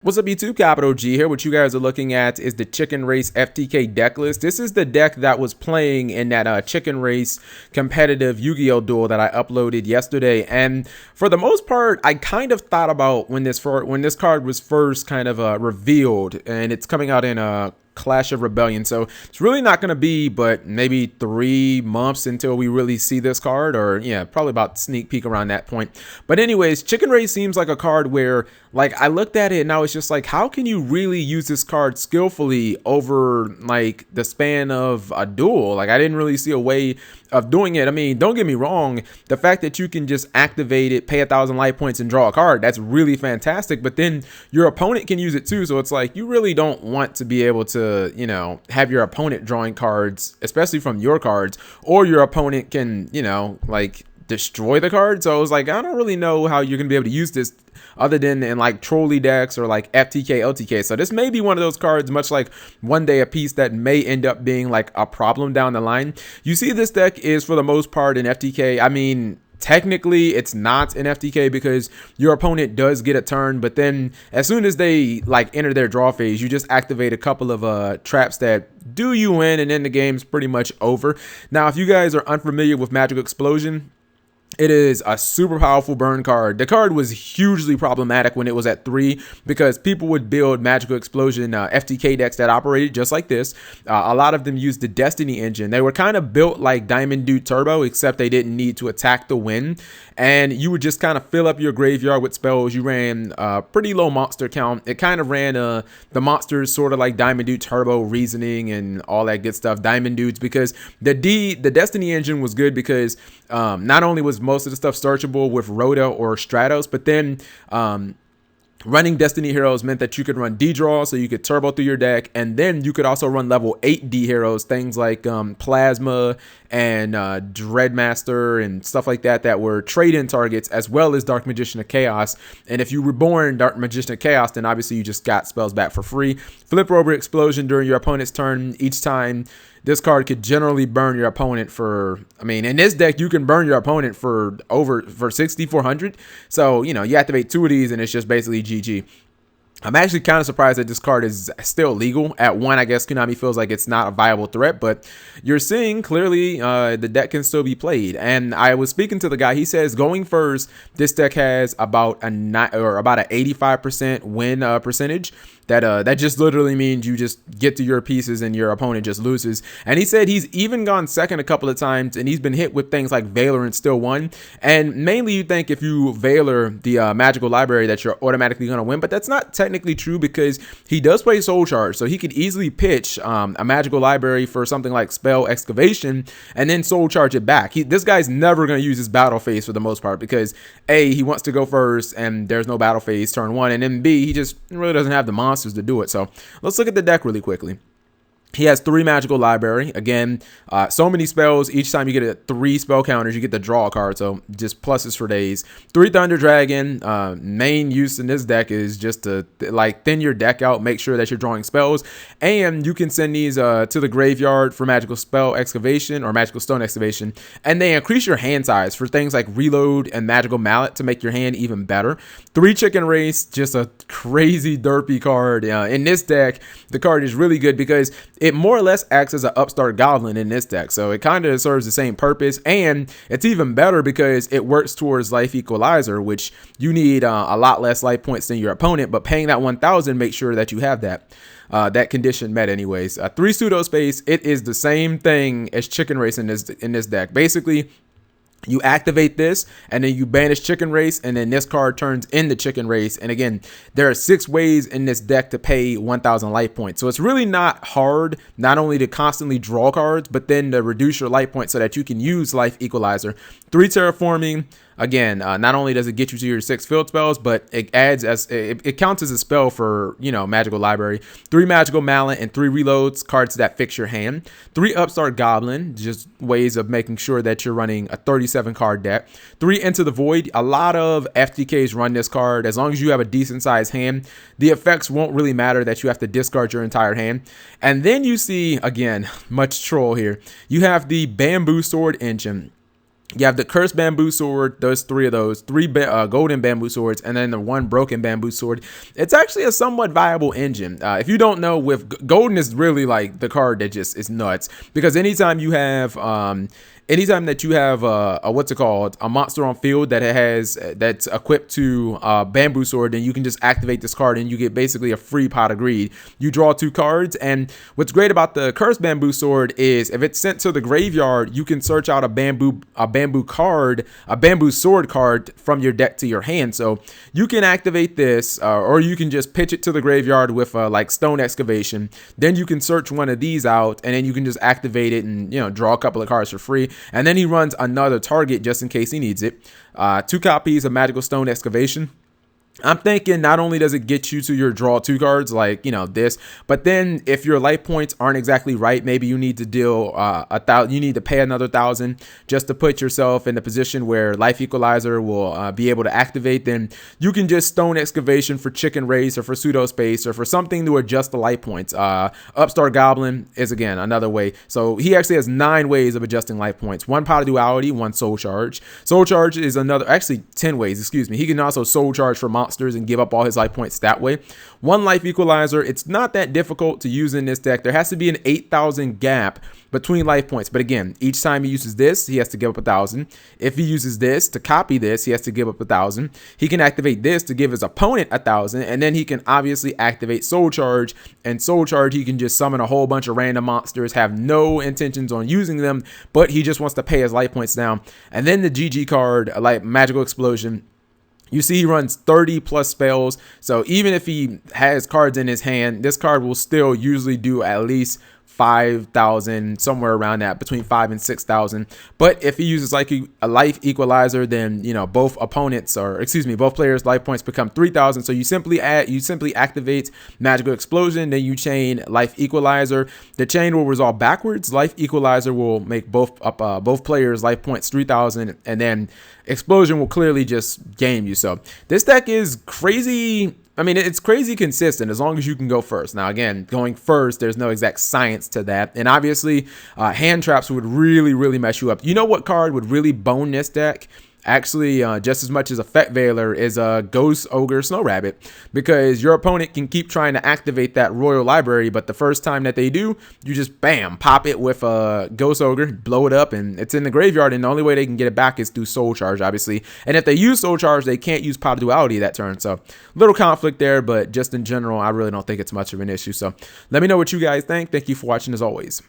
What's up YouTube, Capital G here. What you guys are looking at is the Chicken Race FTK deck list. This is the deck that was playing in that Chicken Race competitive Yu-Gi-Oh duel that I uploaded yesterday. And for the most part, I kind of thought about when this card was first kind of revealed, and it's coming out in Clash of Rebellion, so it's really not going to be but maybe 3 months until we really see this card, or yeah, probably about sneak peek around that point. But anyways, Chicken Race seems like a card where, like, I looked at it and I was just like, how can you really use this card skillfully over like the span of a duel? Like, I didn't really see a way of doing it. I mean, don't get me wrong, the fact that you can just activate it, pay 1,000 life points and draw a card, that's really fantastic. But then your opponent can use it too, so it's like you really don't want to be able to, you know, have your opponent drawing cards, especially from your cards, or your opponent can, you know, like destroy the card. So I was like, I don't really know how you're gonna be able to use this other than in like trolley decks or like FTK, LTK. So this may be one of those cards, much like One Day a Piece, that may end up being like a problem down the line. You see, this deck is for the most part in FTK. I mean, technically it's not an FTK because your opponent does get a turn, but then as soon as they like enter their draw phase, you just activate a couple of traps that do you in, and then the game's pretty much over. Now, if you guys are unfamiliar with Magical Explosion, it is a super powerful burn card. The card was hugely problematic when it was at 3 because people would build Magical Explosion FTK decks that operated just like this. A lot of them used the Destiny engine. They were kind of built like Diamond Dude Turbo, except they didn't need to attack the win. And you would just kind of fill up your graveyard with spells. You ran a pretty low monster count. It kind of ran the monsters sort of like Diamond Dude Turbo reasoning and all that good stuff. Diamond Dudes, because the Destiny engine was good because not only was most of the stuff searchable with Rhoda or Stratos, but then running Destiny Heroes meant that you could run D-Draw, so you could turbo through your deck, and then you could also run level 8 D heroes, things like Plasma and Dreadmaster and stuff like that, that were trade-in targets, as well as Dark Magician of Chaos. And if you reborn Dark Magician of Chaos, then obviously you just got spells back for free. Flip over Explosion during your opponent's turn. Each time, this card could generally burn your opponent for, I mean, in this deck, you can burn your opponent for 6,400. So, you know, you activate 2 of these and it's just basically GG. I'm actually kind of surprised that this card is still legal. At 1, I guess Konami feels like it's not a viable threat, but you're seeing clearly the deck can still be played. And I was speaking to the guy. He says going first, this deck has about an 85% win percentage. That just literally means you just get to your pieces and your opponent just loses. And he said he's even gone second a couple of times, and he's been hit with things like Valor and still won. And mainly you think if you Valor the magical library that you're automatically going to win, but that's not technically true because he does play Soul Charge, so he could easily pitch a magical library for something like Spell Excavation and then Soul Charge it back. This guy's never going to use his battle phase for the most part because A, he wants to go first and there's no battle phase turn 1, and then B, he just really doesn't have the monsters to do it. So let's look at the deck really quickly. He has 3 magical library. Again, so many spells. Each time you get 3 spell counters, you get to draw a card. So just pluses for days. 3 Thunder Dragon. Main use in this deck is just to like thin your deck out, make sure that you're drawing spells, and you can send these to the graveyard for magical spell excavation or magical stone excavation, and they increase your hand size for things like reload and magical mallet to make your hand even better. 3 Chicken Race, just a crazy derpy card. In this deck, the card is really good because it more or less acts as an upstart goblin in this deck. So it kind of serves the same purpose, and it's even better because it works towards life equalizer, which you need a lot less life points than your opponent, but paying that 1,000 makes sure that you have that condition met anyways. 3 pseudo space. It is the same thing as Chicken Race in this deck. Basically, you activate this and then you banish Chicken Race, and then this card turns into Chicken Race. And again, there are 6 ways in this deck to pay 1,000 life points. So it's really not hard, not only to constantly draw cards, but then to reduce your life points so that you can use Life Equalizer. 3 Terraforming. Again, not only does it get you to your 6 field spells, but it adds as it counts as a spell for, you know, magical library. 3 magical mallet and 3 reloads, cards that fix your hand. 3 upstart goblin, just ways of making sure that you're running a 37 card deck. 3 Into the Void. A lot of FTKs run this card. As long as you have a decent sized hand, the effects won't really matter that you have to discard your entire hand. And then you see, again, much troll here. You have the Bamboo Sword engine. You have the cursed bamboo sword, those three golden bamboo swords, and then the one broken bamboo sword. It's actually a somewhat viable engine. If you don't know, with golden is really like the card that just is nuts, because anytime you have anytime that you have a monster on field that that's equipped to bamboo sword, then you can just activate this card and you get basically a free pot of greed. You draw 2 cards, and what's great about the cursed bamboo sword is if it's sent to the graveyard, you can search out a bamboo sword card from your deck to your hand. So you can activate this, or you can just pitch it to the graveyard with like stone excavation. Then you can search one of these out, and then you can just activate it and draw a couple of cards for free. And then he runs another target just in case he needs it. 2 copies of Magical Stone Excavation. I'm thinking not only does it get you to your draw 2 cards like this, but then if your life points aren't exactly right, maybe you need to deal you need to pay another 1,000 just to put yourself in the position where Life Equalizer will be able to activate. Then you can just Stone Excavation for Chicken Race or for Pseudo Space or for something to adjust the life points. Upstart Goblin is again another way. So he actually has 9 ways of adjusting life points. 1 Pot of Duality, 1 Soul Charge. Soul Charge is another, actually 10 ways, excuse me. He can also Soul Charge for monsters and give up all his life points that way. 1 Life Equalizer. It's not that difficult to use in this deck. There has to be an 8,000 gap between life points, but again, each time he uses this, he has to give up 1,000. If he uses this to copy this, he has to give up 1,000. He can activate this to give his opponent 1,000, and then he can obviously activate Soul Charge. And Soul Charge, he can just summon a whole bunch of random monsters, have no intentions on using them, but he just wants to pay his life points down. And then the GG card, like Magical Explosion. You see he runs 30 plus spells, so even if he has cards in his hand, this card will still usually do at least 5,000, somewhere around that, between 5 and 6,000. But if he uses like a Life Equalizer, then both players' life points become 3,000. So you simply activate Magical Explosion, then you chain Life Equalizer. The chain will resolve backwards. Life Equalizer will make both players' life points 3,000, and then Explosion will clearly just game you. So this deck is crazy. I mean, it's crazy consistent as long as you can go first. Now, again, going first, there's no exact science to that. And obviously, hand traps would really, really mess you up. You know what card would really bone this deck? Actually, just as much as Effect Veiler is a Ghost Ogre Snow Rabbit, because your opponent can keep trying to activate that Royal Library, but the first time that they do, you just bam, pop it with a Ghost Ogre, blow it up, and it's in the graveyard, and the only way they can get it back is through Soul Charge, obviously. And if they use Soul Charge, they can't use Pot of Duality that turn, so little conflict there, but just in general, I really don't think it's much of an issue. So let me know what you guys think. Thank you for watching as always.